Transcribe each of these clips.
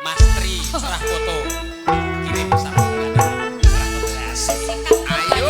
Mas Tri serah foto kirim sama ada serah foto asik ayo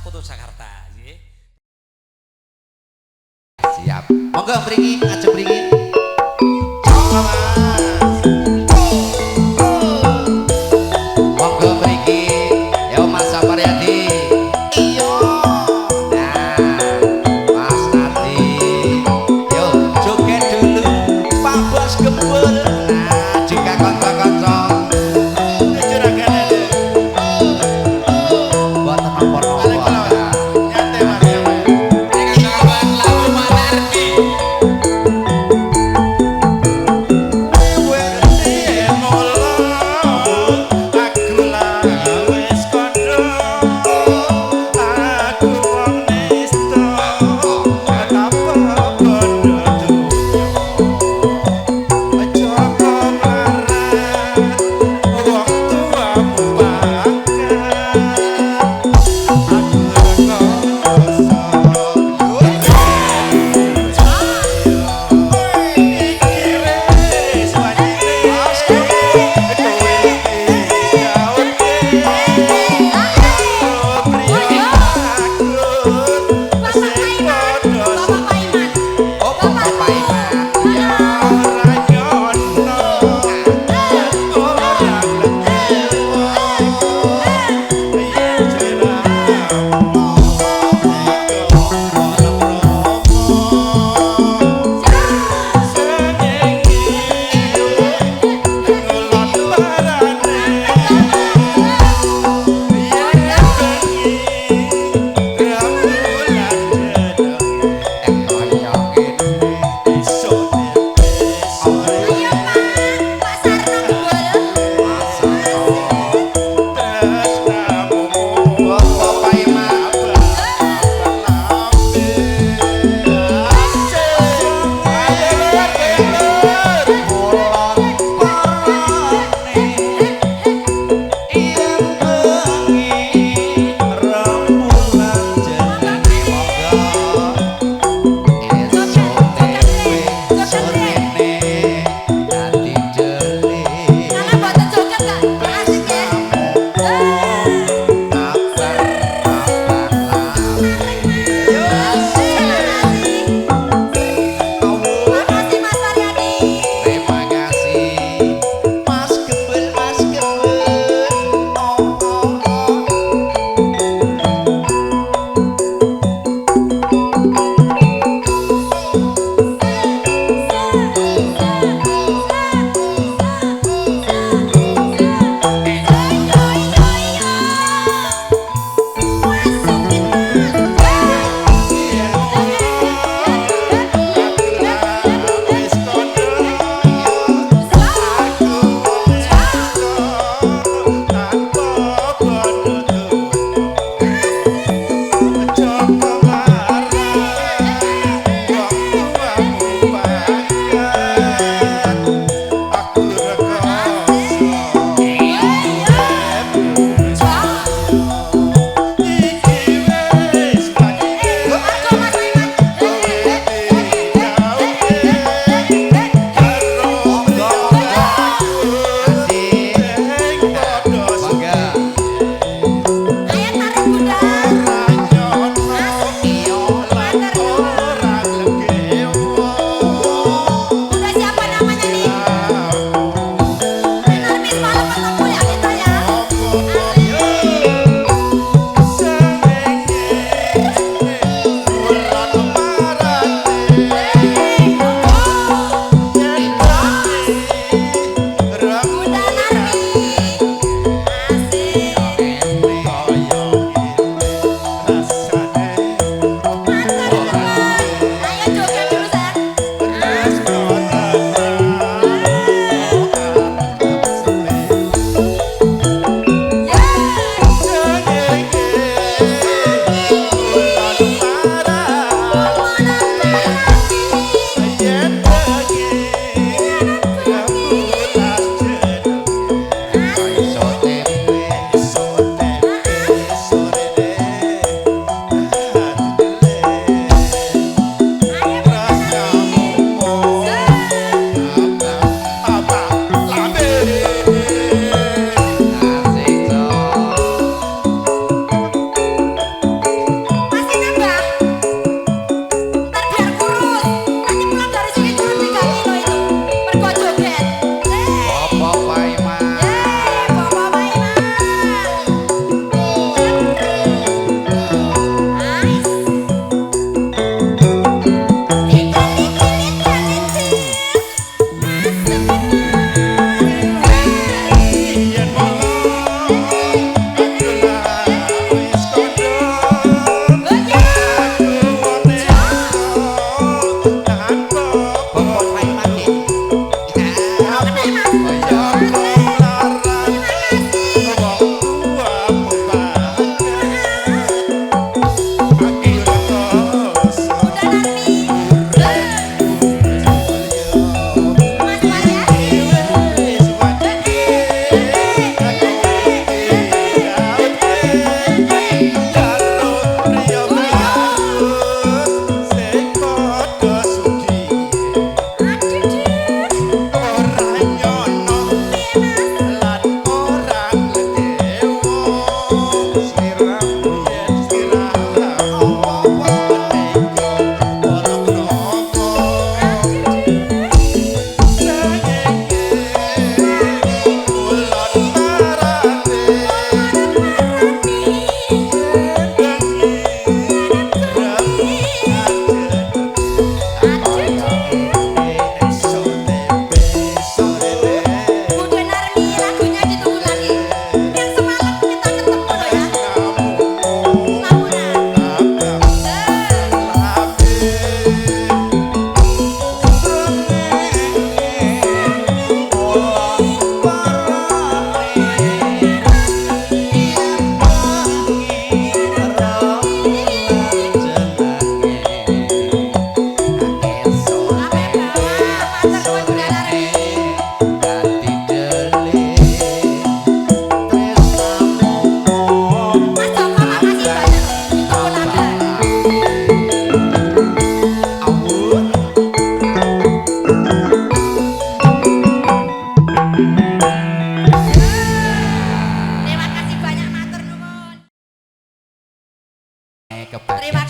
foto Jakarta nggih. Siap. Monggo mriki, ajeng mriki. Monggo mriki. Yo Mas Saparyadi. Iya. Nah, Mas Nadi. Yo joget dulu. Pak Bos Gembul. Nah, jika kanca-kanca juragan buat nopo-nopo. Dengan lagu Manarbi.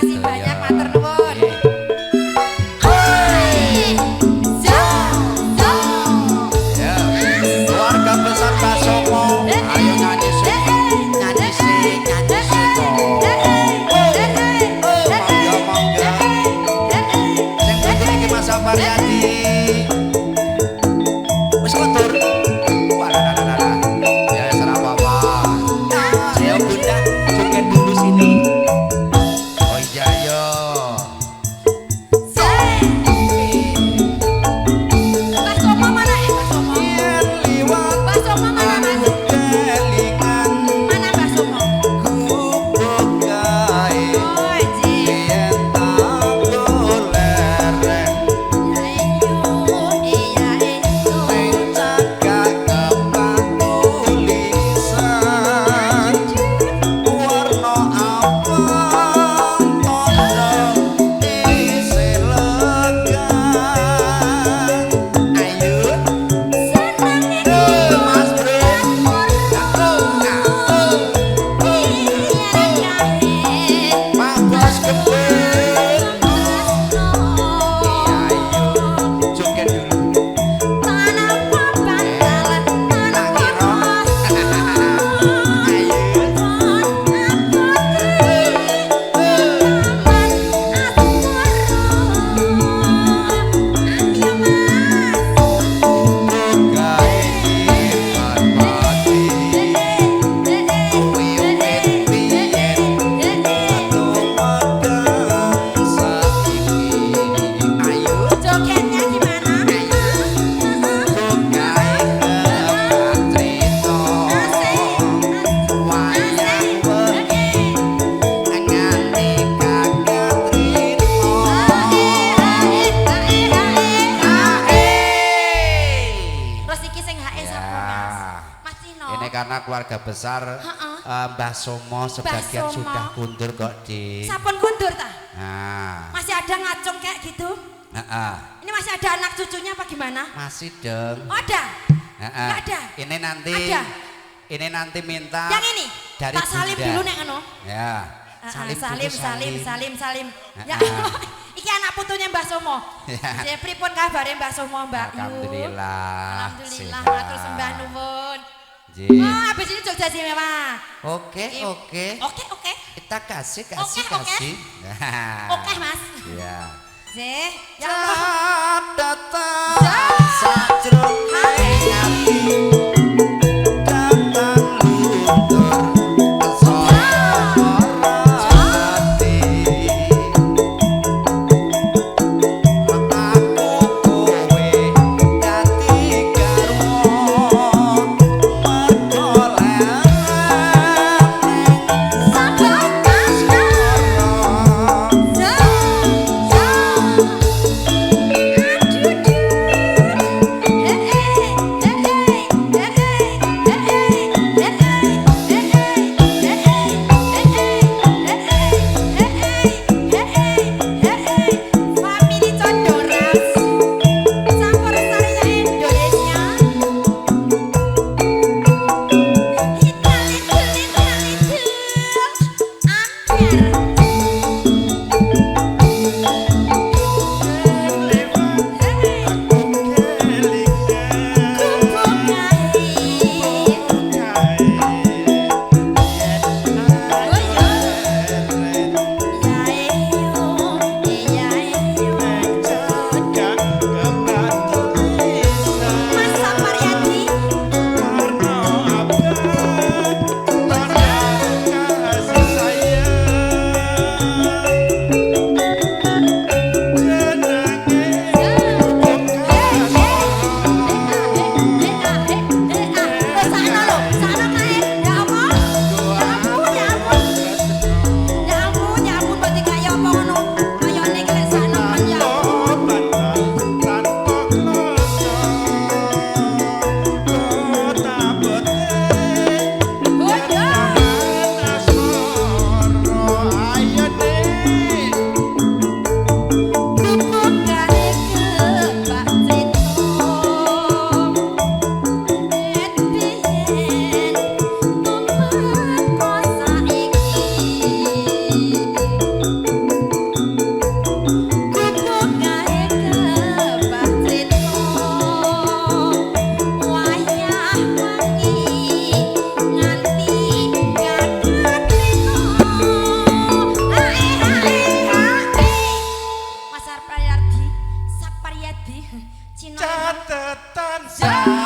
kasih banyak, matur nuwun. Ya, keluarga besar Basomo, ayo nyanyi sih, nyanyi sih, nyanyi sih kok. Mangga, mangga. Sing penting iki Mas Saparyadi. Wis kotor. Walah. Ya serah apa-apa. Ayo Bunda, joget dulu sini. Oh iya yo. Mbah Somo mana Mbah Somo? Yen liwat Mbah Somo mana Mas? kelingan Mana Mbah Somo? gubuk gawe. Oh, Ji. Yen tanggul lereng Iya, ning cagak kepang tulisan warna abang tondo isih lega. Ayo Mas Bro, Pak Bos Kebun. Ayo joget dulu. Jogetnya gimana? Terus iki sing HE sapa, Mas? Mas Cino. Ini karena keluarga besar Mbah Somo sebagian Somo. sudah kundur kok di. Sampun kundur ta? Nah, Masih ada ngacung kayak gitu? heeh. Ini masih ada anak cucunya apa gimana? Masih dong. Oh, ada? Heeh. Nggak ada? Ini nanti. Ada? Ini nanti minta. Yang ini? Dari Tak salim Bunda. dulu nek ngono. Ya. Salim, dulu, salim. Ya Ah. Allah, iki anak putunya Mbah Somo. Ya. Jadi pripun kabare Mbah Somo, Mbak Yu? Alhamdulillah. Alhamdulillah, sehat. matur sembah nuwun. Ji. Oh, habis ini Jogja sih mewah. Oke. Oke. Kita kasih. Oke. Nah. Oke, Mas. Ya. Zeh, ya Allah. Datang sajroning ati datang luntur saya ati aku kowe dadi garwa mergo Sabar, tetan Jaya